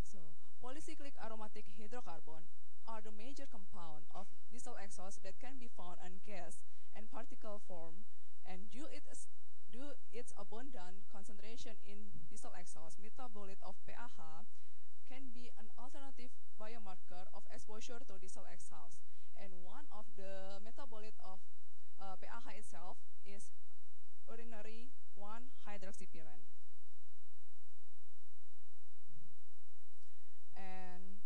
So, polycyclic aromatic hydrocarbon are the major compound of diesel exhaust that can be found in gas and particle form, and due its abundant concentration in diesel exhaust, metabolite of PAH can be an alternative biomarker of exposure to diesel exhaust. And one of the metabolite of PAH itself is urinary 1-hydroxypyran. And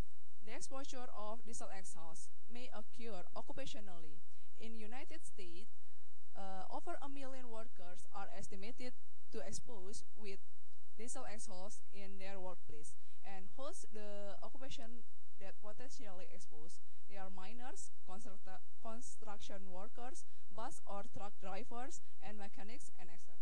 the exposure of diesel exhaust may occur occupationally. In United States, over 1 million workers are estimated to expose with diesel exhaust in their workplace. And who's the occupation that potentially exposed? They are miners, construction workers, bus or truck drivers, and mechanics, and etc.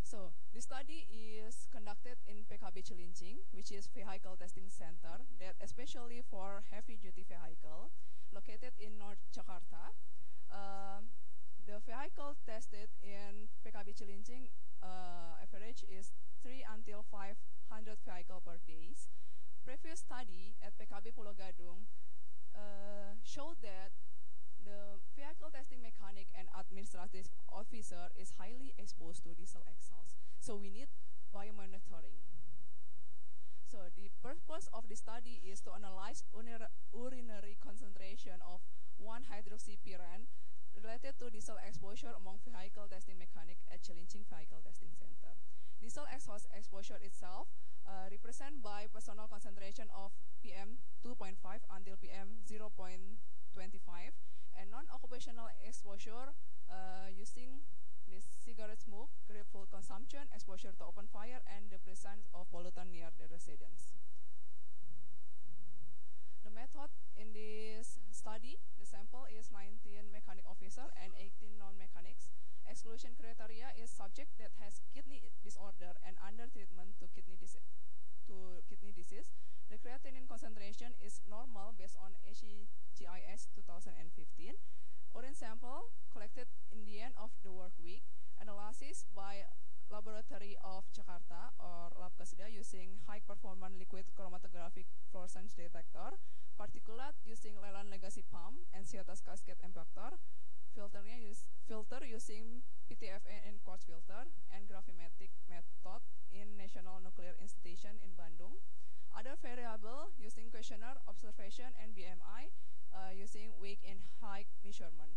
So, the study is conducted in PKB Cilincing, which is Vehicle Testing Center, that especially for heavy-duty vehicle, located in North Jakarta. The vehicle tested in PKB Cilincing average is 3 until 500 vehicle per day. Previous study at PKB Pulau Gadung showed that the vehicle testing mechanic and administrative officer is highly exposed to diesel exhaust. So we need biomonitoring. So the purpose of the study is to analyze urinary concentration of 1-hydroxypyran related to diesel exposure among vehicle testing mechanic at Cilincing Vehicle Testing Center. Diesel exhaust exposure itself represented by personal concentration of PM 2.5 until PM 0.25, and non-occupational exposure using this cigarette smoke, grateful consumption, exposure to open fire, and the presence of pollutant near the residence. The method in this study, the sample is 19 mechanic officer and 18 non-mechanics. Exclusion criteria is subject that has kidney disorder and under treatment to kidney disease. The creatinine concentration is normal based on ACGIS 2015. Urine sample collected in the end of the work week. Analysis by Laboratory of Jakarta or Lab Kesedah flood using Leland legacy pump and Ciotas cascade impactor, filter using PTFE and quartz filter, and gravimetric method in National Nuclear Institution in Bandung. Other variable using questionnaire, observation, and BMI using weight and height measurement.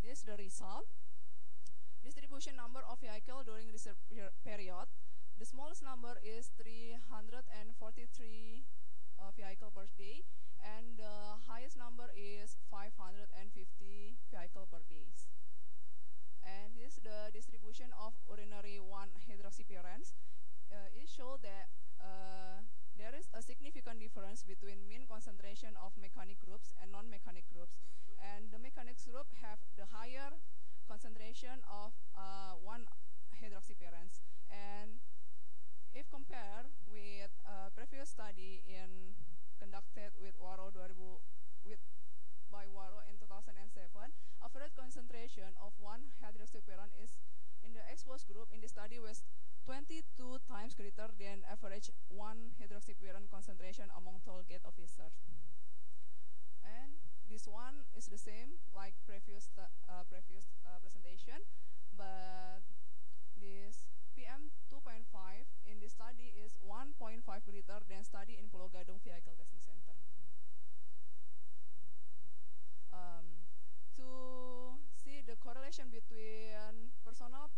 This is the result. Distribution number of vehicle during research period. The smallest number is 343 vehicle per day, and the highest number is 550 vehicle per day. And this is the distribution of urinary 1-hydroxypyrenes. It shows that there is a significant difference between mean concentration of mechanic groups and non-mechanic groups, and the mechanics group have the higher concentration of 1-hydroxypyrenes. And if compared with a previous study conducted with Waro by Waro in 2007, average concentration of 1-hydroxypyrene is in the exposed group in the study was 22 times greater than average 1-hydroxypyrene concentration among toll gate officers. And this one is the same like previous presentation, but this PM 2.5 in the study is 1.5 greater than study in Pulau Gadung Vehicle Testing Center. To see the correlation between personal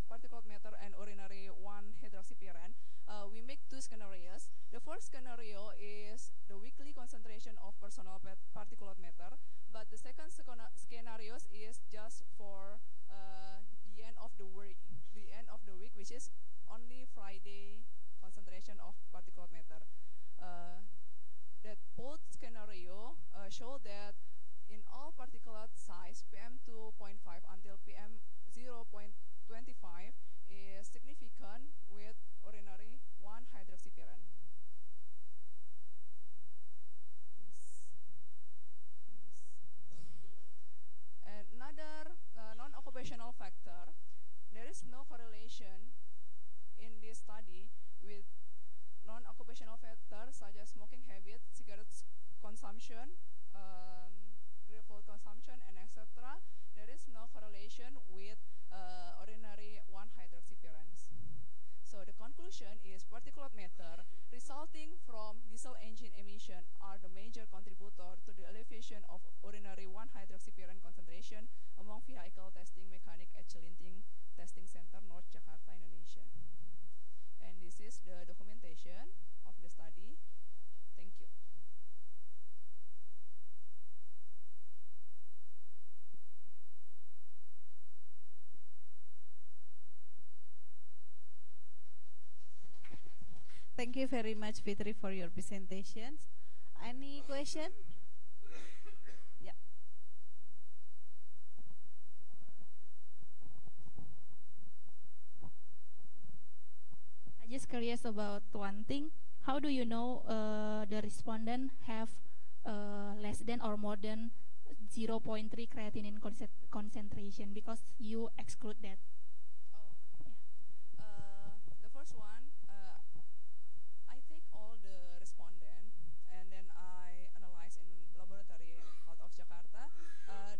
particulate matter and urinary 1-hydroxypyrene, we make two scenarios. The first scenario is the weekly concentration of personal particulate matter, but the second scenario is just for the end of the week, which is only Friday concentration of particulate matter. That both scenario show that in all particulate size, PM 2.5 until PM 0.25 is significant with urinary 1-hydroxypyrene. Another non-occupational factor, there is no correlation in this study with non-occupational factors such as smoking habit, cigarette consumption, food consumption, and etc. There is no correlation with urinary 1-hydroxypyrenes. So the conclusion is particulate matter resulting from diesel engine emission are the major contributor to the elevation of urinary 1-hydroxypyrene concentration among vehicle testing mechanic at Cilinting Testing Center, North Jakarta, Indonesia. And this is the documentation of the study. Thank you. Thank you very much, Fitri, for your presentations. Any question? Yeah. I just curious about one thing. How do you know the respondent have less than or more than 0.3 creatinine concentration? Because you exclude that. Oh, okay. Yeah. The first one, I take all the respondent and then I analyze in laboratory out of Jakarta.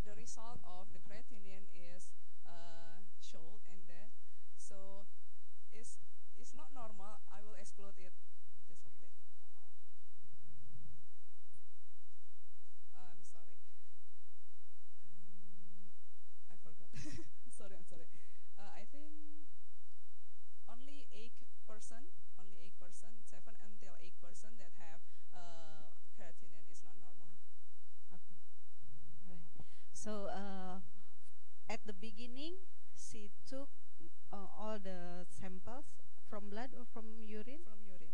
The result of the creatinine is showed in there. So it's not normal. I will exclude it just like that. I'm sorry. I forgot. sorry. I think only 8%, 7 until 8% that have creatinine is not normal. Okay. Right. So at the beginning, she took all the samples from blood or from urine?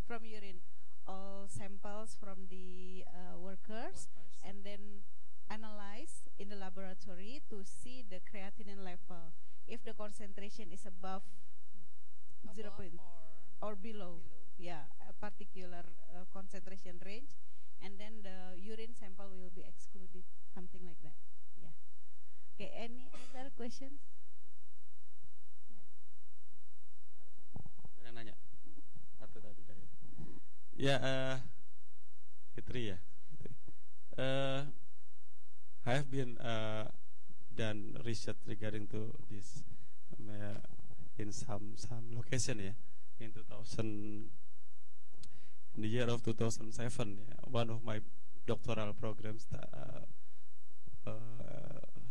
From urine. All samples from the workers, and then analyze in the laboratory to see the creatinine level. If the concentration is above 0. Or below. Yeah, a particular concentration range, and then the urine sample will be excluded, something like that. Yeah. Okay, any other questions? Ada yang nanya? Satu tadi saya. Ya, Fitri ya. Fitri. Uh, I have been done research regarding to this in some location, yeah. In 2000, in the year of 2007, yeah, one of my doctoral programs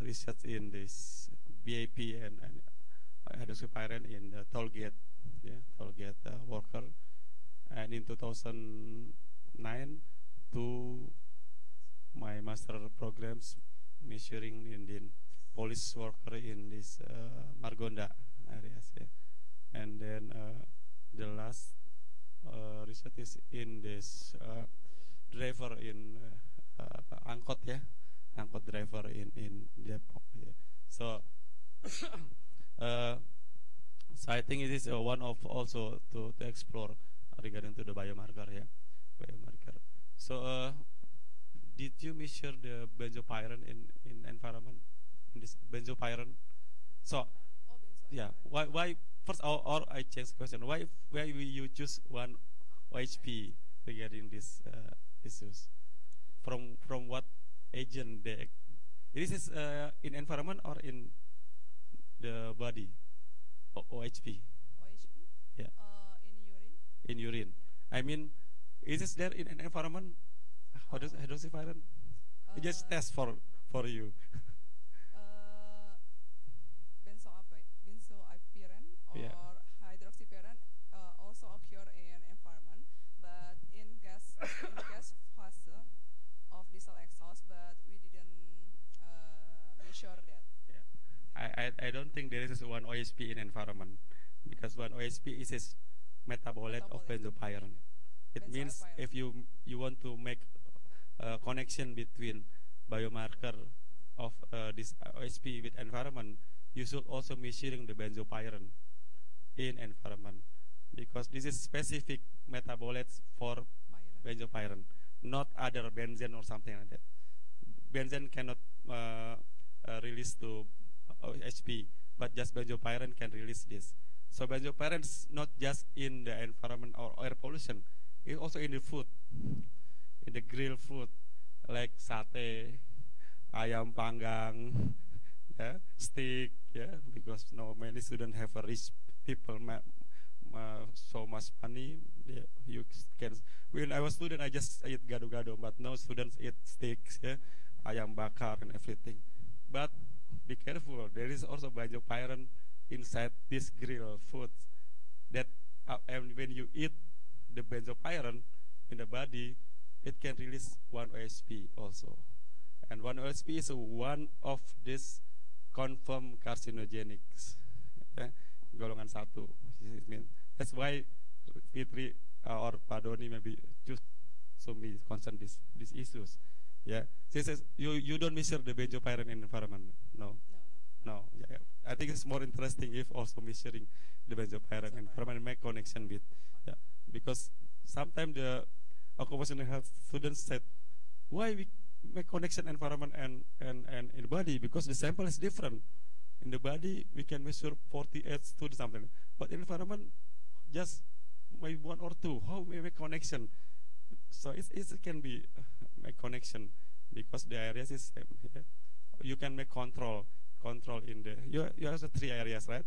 research in this BAP and hydroxypyran in the toll gate, yeah, toll gate worker, and in 2009 to my master programs measuring in the police worker in this Margonda areas, yeah. And then the last research is in this driver in angkot, yeah, angkot driver in Depok, yeah. So so I think it is one of also to explore regarding to the biomarker, yeah, biomarker. So did you measure the benzopyran in environment in this benzopyran? So yeah, why first or I change question. Why you choose one OHP regarding this issues? From what agent they? It is in environment or in the body? OHP. OHP? Yeah. In urine. In urine. I mean, is it there in an environment? Hydroxypyran? Just test for you. Benzoypyran or Yeah. hydroxypyran also occur in environment, but in gas phase of diesel exhaust, but we didn't measure that. Yeah. I don't think there is one OSP in environment, because one OSP is a metabolite of benzopyran. It means if you want to make a connection between biomarker of this OSP with environment, you should also measuring the benzopyran in environment, because this is specific metabolites for benzopyran, not other benzene or something like that. Benzene cannot release to OHP, but just benzopyran can release this. So benzopyran is not just in the environment or air pollution, it's also in the food, in the grilled food like sate, ayam panggang, yeah, steak, yeah, because no many students have a rich people so much money. Yeah, you can. When I was student, I just eat gado-gado, but now students eat steaks, yeah, ayam bakar and everything. But be careful, there is also benzopyran inside this grilled foods. That and when you eat the benzopyran in the body, it can release one OSP also. And one OSP is one of these confirmed carcinogenics, golongan 1. That's why Fitri or Padoni maybe choose so me concern these issues. Yeah, she says you don't measure the benzopyran in environment. No. Yeah, I think it's more interesting if also measuring the benzopyran in environment, make connection with, yeah, because sometimes the occupational health students said, why we make connection environment and in the body, because the sample is different. In the body we can measure 48 to something, but in environment just maybe 1 or 2. How we make connection? So it can be make connection because the areas is same. Yeah. You can make control in the you have 3 areas, right?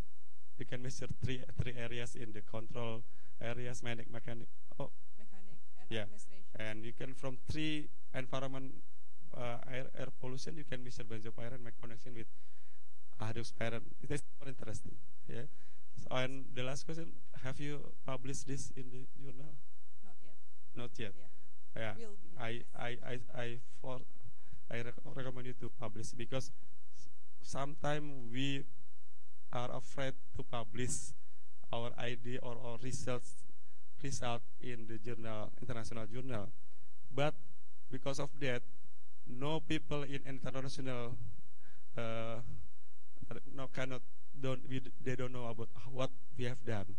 You can measure three areas in the control areas, mechanic. Mechanic and Yeah. administration. And you can from 3 environment air pollution, you can measure benzopyran, make connection with hydroxypyran. It is more interesting. Yeah. So, and the last question: have you published this in the journal? Not yet. Not yet. Yeah. Yeah. Will be. I recommend you to publish, because sometimes we are afraid to publish our idea or our result in the journal, international journal. But because of that, no people in international they don't know about what we have done,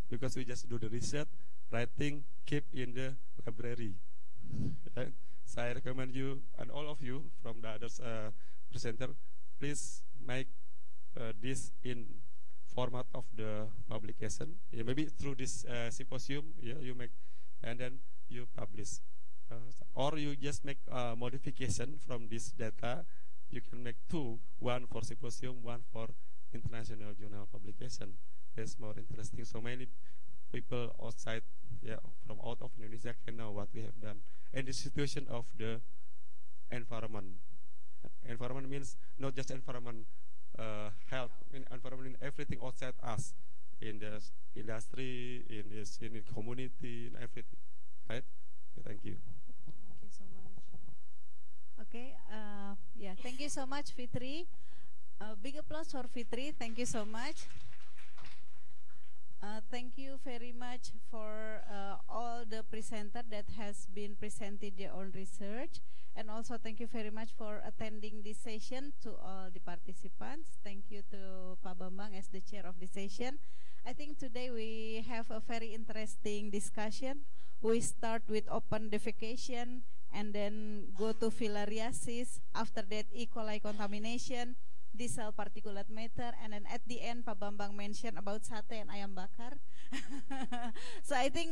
because we just do the research, writing, keep in the library. Okay? So I recommend you and all of you from the others presenter, please make this in format of the publication. Yeah, maybe through this symposium, yeah, you make and then you publish. or you just make modification from this data. You can make two, one for symposium, one for international journal publication. That's more interesting. So many people outside, from out of Indonesia can know what we have done. And the situation of the environment. Environment means not just environment, health, environment in everything outside us, in the industry, in the community, in everything. Right? Thank you. Thank you so much. Okay, thank you so much, Fitri. Big applause for Fitri. Thank you so much. Thank you very much for all the presenter that has been presented their own research, and also thank you very much for attending this session to all the participants. Thank you to Pak Bambang as the chair of the session. I think today we have a very interesting discussion. We start with open defecation and then go to filariasis. After that, E. coli contamination, diesel particulate matter, and then at the end, Pak Bambang mentioned about sate and ayam bakar. So I think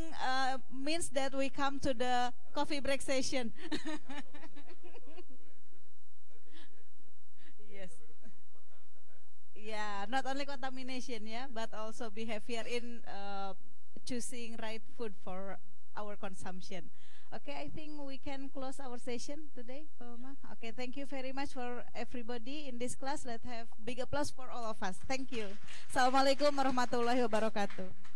means that we come to the coffee break session. Yes. Yeah, not only contamination, but also behavior in choosing right food for our consumption. Okay, I think we can close our session today, Pak Bambang. Okay, thank you very much for everybody in this class. Let's have big applause for all of us. Thank you. Assalamualaikum warahmatullahi wabarakatuh.